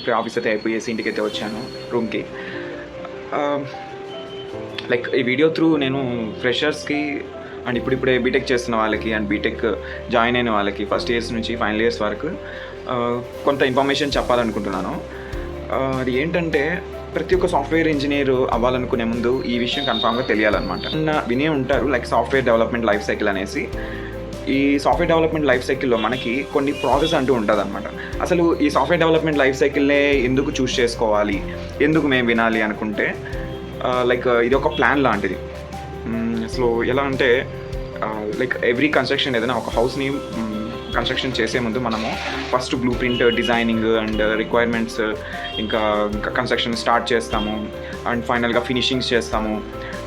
ఇప్పుడు ఆఫీస్ అయితే అయిపోయేసి ఇంటికైతే వచ్చాను రూమ్కి. లైక్ ఈ వీడియో త్రూ నేను ఫ్రెషర్స్కి అండ్ ఇప్పుడిప్పుడే బీటెక్ చేస్తున్న వాళ్ళకి అండ్ బీటెక్ జాయిన్ అయిన వాళ్ళకి ఫస్ట్ ఇయర్స్ నుంచి ఫైనల్ ఇయర్స్ వరకు కొంత ఇన్ఫర్మేషన్ చెప్పాలనుకుంటున్నాను. అది ఏంటంటే ప్రతి ఒక్క సాఫ్ట్వేర్ ఇంజనీర్ అవ్వాలనుకునే ముందు ఈ విషయం కన్ఫామ్గా తెలియాలన్నమాట. వినే ఉంటారు like software development life cycle అనేసి. ఈ సాఫ్ట్వేర్ డెవలప్మెంట్ లైఫ్ సైకిల్లో మనకి కొన్ని ప్రాసెస్ అంటూ ఉంటుంది అనమాట. అసలు ఈ సాఫ్ట్వేర్ డెవలప్మెంట్ లైఫ్ సైకిల్నే ఎందుకు చూస్ చేసుకోవాలి, ఎందుకు మేము వినాలి అనుకుంటే లైక్ ఇది ఒక ప్లాన్ లాంటిది. సో ఎలా అంటే లైక్ ఎవ్రీ కన్స్ట్రక్షన్ ఏదైనా ఒక హౌస్ని కన్స్ట్రక్షన్ చేసే ముందు మనము first blue print, designing and requirements, ఇంకా కన్స్ట్రక్షన్ స్టార్ట్ చేస్తాము అండ్ ఫైనల్గా ఫినిషింగ్స్ చేస్తాము.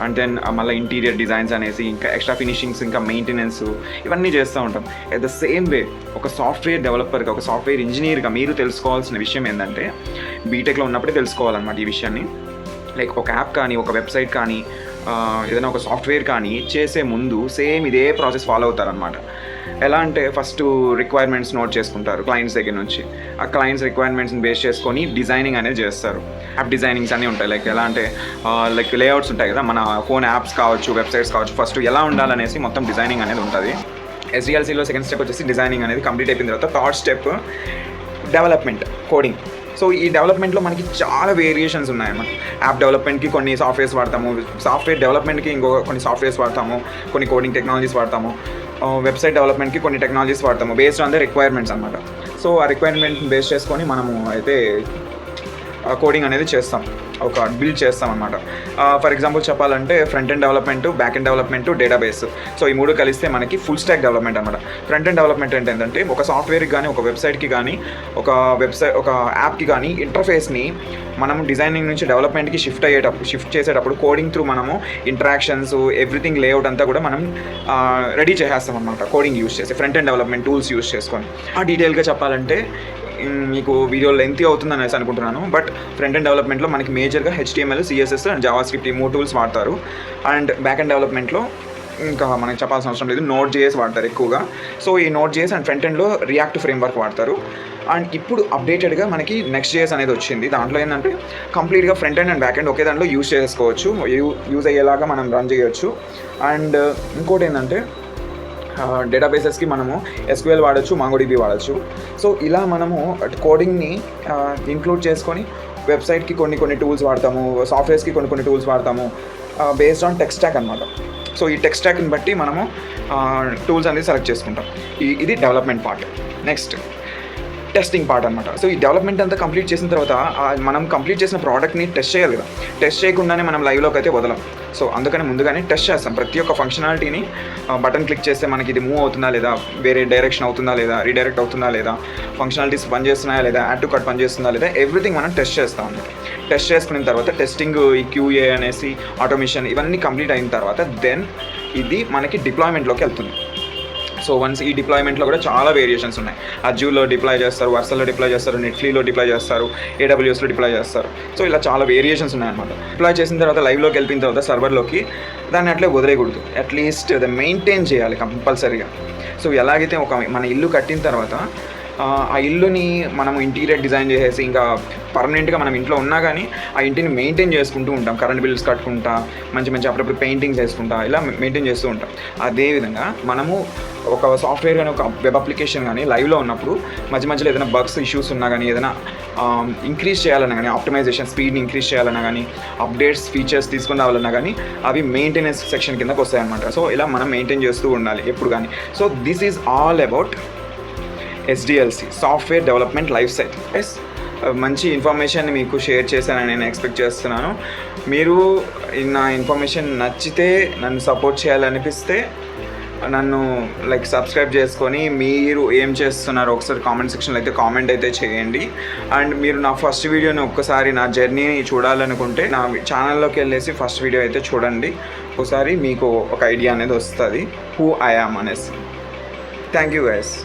అండ్ దెన్ మళ్ళీ ఇంటీరియర్ డిజైన్స్ అనేసి ఇంకా ఎక్స్ట్రా ఫినిషింగ్స్, ఇంకా మెయింటెనెన్స్, ఇవన్నీ చేస్తూ ఉంటాం. అట్ ద సేమ్ వే ఒక సాఫ్ట్వేర్ డెవలపర్గా, ఒక సాఫ్ట్వేర్ ఇంజనీర్గా మీరు తెలుసుకోవాల్సిన విషయం ఏంటంటే బీటెక్లో ఉన్నప్పుడే తెలుసుకోవాలన్నమాట ఈ విషయాన్ని. లైక్ ఒక యాప్ కానీ, ఒక వెబ్సైట్ కానీ, ఏదైనా ఒక సాఫ్ట్వేర్ కానీ చేసే ముందు సేమ్ ఇదే ప్రాసెస్ ఫాలో అవుతారనమాట. ఎలా అంటే ఫస్ట్ రిక్వైర్మెంట్స్ నోట్ చేసుకుంటారు క్లయింట్స్ దగ్గర నుంచి. ఆ క్లయింట్స్ రిక్వైర్మెంట్స్ని బేస్ చేసుకొని డిజైనింగ్ అనేది చేస్తారు. యాప్ డిజైనింగ్స్ అన్నీ ఉంటాయి. లైక్ ఎలా అంటే లైక్ లేఅవుట్స్ ఉంటాయి కదా, మన ఫోన్ యాప్స్ కావచ్చు, వెబ్సైట్స్ కావచ్చు, ఫస్ట్ ఎలా ఉండాలనేసి మొత్తం డిజైనింగ్ అనేది ఉంటుంది. SDLCలో సెకండ్ స్టెప్ వచ్చేసి డిజైనింగ్ అనేది కంప్లీట్ అయిపోయిన తర్వాత third step development, coding. So ఈ డెవలప్మెంట్లో మనకి చాలా వేరియేషన్స్ ఉన్నాయన్నమాట. యాప్ డెవలప్మెంట్కి కొన్ని సాఫ్ట్వేర్స్ వాడతాము, సాఫ్ట్వేర్ డెవలప్మెంట్కి కొన్ని సాఫ్ట్వేర్స్ వాడతాము, కొన్ని కోడింగ్ టెక్నాలజీస్ వాడతాము, వెబ్సైట్ డెవలప్మెంట్కి కొన్ని టెక్నాలజీస్ వాడతాము బేస్డ్ ఆన్ ద రిక్వైర్మెంట్స్ అనమాట. సో ఆ రిక్వైర్మెంట్ని బేస్ చేసుకొని మనము అయితే కోడింగ్ అనేది చేస్తాం, ఒక బిల్డ్ చేస్తాం అనమాట. ఫర్ ఎగ్జాంపుల్ చెప్పాలంటే front end development, back end development, database. So ఈ మూడు కలిస్తే మనకి ఫుల్ స్టాక్ డెవలప్మెంట్ అనమాట. ఫ్రంట్ ఎండ్ డెవలప్మెంట్ ఏంటంటే ఒక సాఫ్ట్వేర్కి కానీ, ఒక వెబ్సైట్కి కానీ, ఒక యాప్కి కానీ ఇంటర్ఫేస్ని మనం డిజైనింగ్ నుంచి డెవలప్మెంట్కి షిఫ్ట్ చేసేటప్పుడు కోడింగ్ త్రూ మనము ఇంటరాక్షన్స్, ఎవ్రీథింగ్ లేఅవుట్ అంతా కూడా మనం రెడీ చేసేస్తాం అనమాట కోడింగ్ యూస్ చేసి, front end development tools use చేసుకొని. డీటెయిల్గా చెప్పాలంటే మీకు వీడియో లెంతీ అవుతుంది అనేసి అనుకుంటున్నాను. బట్ ఫ్రంట్ ఎండ్ డెవలప్మెంట్లో మనకి మేజర్గా HTML, CSS అండ్ జావాస్క్రిప్ట్ ఈ 3 టూల్స్ వాడతారు. అండ్ బ్యాక్ ఎండ్ డెవలప్మెంట్లో ఇంకా మనకి చెప్పాల్సిన అవసరం లేదు, Node.js వాడతారు ఎక్కువగా. సో ఈ Node.js అండ్ ఫ్రంట్ ఎండ్లో రియాక్ట్ ఫ్రేమ్వర్క్ వాడతారు. అండ్ ఇప్పుడు అప్డేటెడ్గా మనకి Next.js అనేది వచ్చింది. దాంట్లో ఏంటంటే కంప్లీట్గా front end and back end ఒకే దాంట్లో యూజ్ చేసుకోవచ్చు, యూజ్ అయ్యేలాగా మనం రన్ చేయొచ్చు. అండ్ ఇంకోటి ఏంటంటే డేటాబేసెస్కి మనము SQL వాడచ్చు, MongoDB వాడచ్చు. సో ఇలా మనము కోడింగ్ని ఇంక్లూడ్ చేసుకొని వెబ్సైట్కి కొన్ని టూల్స్ వాడతాము, సాఫ్ట్వేర్స్కి కొన్ని టూల్స్ వాడతాము బేస్డ్ ఆన్ టెక్ స్టాక్ అనమాట. సో ఈ టెక్ స్టాక్ని బట్టి మనము టూల్స్ అనేది సెలెక్ట్ చేసుకుంటాం. ఇది development part. Next testing part అనమాట. సో ఈ డెవలప్మెంట్ అంతా కంప్లీట్ చేసిన తర్వాత మనం కంప్లీట్ చేసిన ప్రోడక్ట్ని టెస్ట్ చేయాలి కదా. టెస్ట్ చేయకుండానే మనం లైవ్లోకి అయితే వదలం. సో అందుకని ముందుగానే టెస్ట్ చేస్తాం ప్రతి ఒక్క ఫంక్షనాలిటీని. బటన్ క్లిక్ చేస్తే మనకి ఇది మూవ్ అవుతుందా లేదా, వేరే డైరెక్షన్ అవుతుందా లేదా, రీడైరెక్ట్ అవుతుందా లేదా, ఫంక్షనాలిటీస్ పనిచేస్తున్నాయా లేదా, యాడ్ టు కార్ట్ పనిచేస్తుందా లేదా, ఎవ్రీథింగ్ మనం టెస్ట్ చేస్తాం అన్నమాట. టెస్ట్ చేసుకున్న తర్వాత టెస్టింగ్, ఈ QA అనేసి ఆటోమేషన్ ఇవన్నీ కంప్లీట్ అయిన తర్వాత దెన్ ఇది మనకి డిప్లాయ్మెంట్లోకి వెళ్తుంది. సో వన్స్ ఈ డిప్లాయ్మెంట్లో కూడా చాలా వేరియేషన్స్ ఉన్నాయి. అజ్యూర్లో డిప్లాయ్ చేస్తారు, వర్సల్లో డిప్లాయ్ చేస్తారు, నెట్ఫ్లీలో డిప్లాయ్ చేస్తారు, AWSలో డిప్లాయ్ చేస్తారు. సో ఇలా చాలా వేరియేషన్స్ ఉన్నాయన్నమాట. డిప్లాయ్ చేసిన తర్వాత లైవ్లోకి వెళ్ళిన తర్వాత సర్వర్లోకి దాన్ని అట్లే వదిలేయకూడదు, అట్లీస్ట్ అది మెయింటైన్ చేయాలి కంపల్సరీగా. సో ఎలాగైతే మన ఇల్లు కట్టిన తర్వాత ఆ ఇల్లుని మనము ఇంటీరియర్ డిజైన్ చేసేసి ఇంకా పర్మనెంట్గా మనం ఇంట్లో ఉన్నా కానీ ఆ ఇంటిని మెయింటైన్ చేసుకుంటూ ఉంటాం, కరెంట్ బిల్స్ కట్టుకుంటా, మంచి అప్పుడప్పుడు పెయింటింగ్స్ వేసుకుంటా, ఇలా మెయింటైన్ చేస్తూ ఉంటాం. అదేవిధంగా మనము ఒక సాఫ్ట్వేర్ కానీ, ఒక వెబ్ అప్లికేషన్ కానీ లైవ్లో ఉన్నప్పుడు మధ్యలో ఏదైనా బగ్స్, ఇష్యూస్ ఉన్నా కానీ, ఏదైనా ఇంక్రీజ్ చేయాలన్నా కానీ, ఆప్టిమైజేషన్ స్పీడ్ని ఇంక్రీజ్ చేయాలన్నా కానీ, అప్డేట్స్, ఫీచర్స్ తీసుకుని రావాలన్నా కానీ అవి మెయింటెనెన్స్ సెక్షన్ కిందకు వస్తాయన్నమాట. సో ఇలా మనం మెయింటైన్ చేస్తూ ఉండాలి ఎప్పుడు కానీ. So this is all about SDLC, software development life cycle. మంచి ఇన్ఫర్మేషన్ మీకు షేర్ చేశానని నేను ఎక్స్పెక్ట్ చేస్తున్నాను. మీరు నా ఇన్ఫర్మేషన్ నచ్చితే, నన్ను సపోర్ట్ చేయాలనిపిస్తే నన్ను సబ్స్క్రైబ్ చేసుకొని మీరు ఏం చేస్తున్నారో ఒకసారి కామెంట్ సెక్షన్లో అయితే కామెంట్ అయితే చేయండి. అండ్ మీరు నా ఫస్ట్ వీడియోని ఒక్కసారి నా జర్నీని చూడాలనుకుంటే నా ఛానల్లోకి వెళ్ళేసి ఫస్ట్ వీడియో అయితే చూడండి. ఒకసారి మీకు ఒక ఐడియా అనేది వస్తుంది హూ ఐ యామ్ అనేసి. Thank you guys.